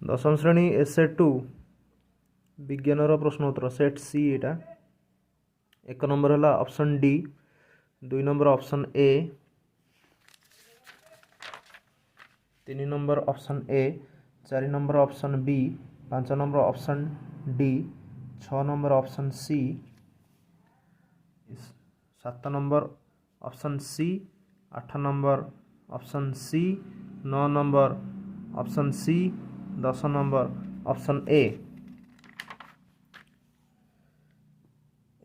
दशम श्रेणी एसे 2 विज्ञानर प्रश्न उत्तर सेट सी एटा। एक नंबर है option D, 2 number option A, 3 number option A, 4 number option B, 5 number option D, 6 number option C, 7 number option C, 8 number option C, 9 number option C, 10 number option A,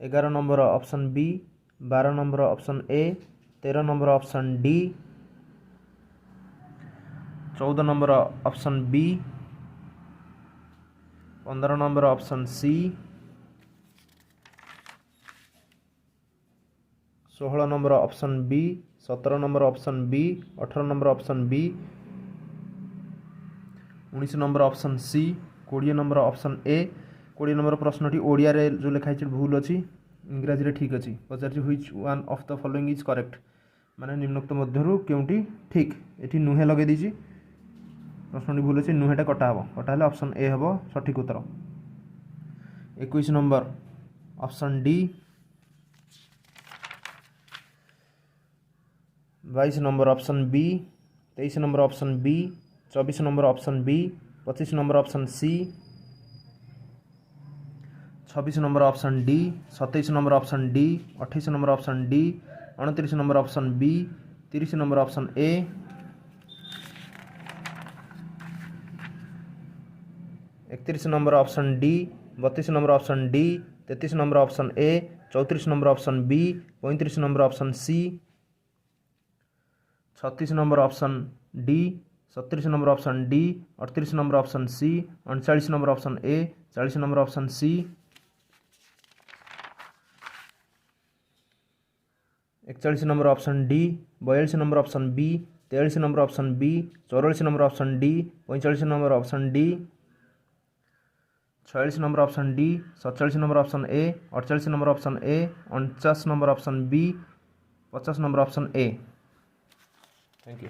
11 number option B, 12 number option A, 13 number option D, 14 number option B, 15 number option C, 16 number option B, 17 number option B, 18 number option B, 19 number option C, 20 number option A. 20 number प्रश्नटी ओडिया रे जो लिखाई भूल अच्छी, इंग्राजी रे ठीक अच्छी। पचार which one of the following is correct, माने निम्नोक्त मध्यरु केउंटी ठीक। एठी नुहे लगे दीची, प्रश्नटी भूल अच्छी, नुहेटा कटा हम, कटा हेले ऑप्शन ए हम सठिक उत्तर। 21 number option D, 22 number option B, 23 number option B, 24 number option B, 25 number option C, 26 number option D, 27 number option D, 28 number option D, 29 number option B, 30 number option A, 31 number option D, 32 number option D, 33 number option A, 34 number option B, 35 number option C, 36 number option D, 37 number option D, 38 number option C, 39 number option A, 40 number option C, 41 number option D, 42 number option B, 43 number option B, 44 number option D, 45 number option D, 46 number option D, 47 number option A, 48 number option A, 49 number option B, 50 number option A. Thank you.